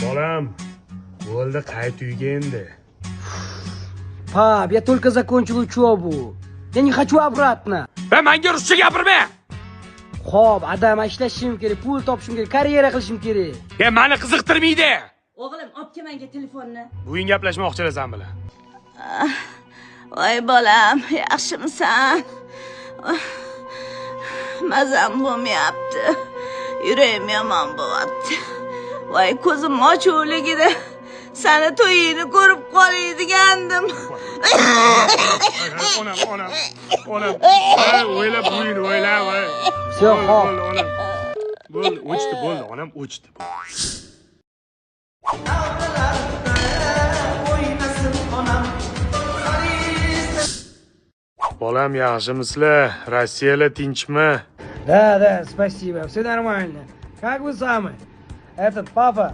Bolam, bo'ldi, qayt uyga endi. Pap, я только закончил учебу. Я не хочу обратно. Menga ruscha gapirma. Xo'p, adam ishlashim kerak, pul topishim kerak, karyera qilishim kerak. Meni qiziqtirmaydi. O'g'lim, olib kel menga telefonni. Bugun gaplashmoqchisan bilan. Voy bolam, yaxshimisan? Mazam bo'lmayapti. Yuragim yomon bo'lyapti. Voy, ko'zim ochuvligida seni to'yingni ko'rib qolay degandim. Onam. O'ylab bo'yini o'ylab. Всё, xo'p. Bo'ldi, o'chdi, bo'ldi, onam o'chdi. Bolam, yaxshimisizlar? Rossiyada tinchmi? Да, спасибо, все нормально. Как вы самы? Папа,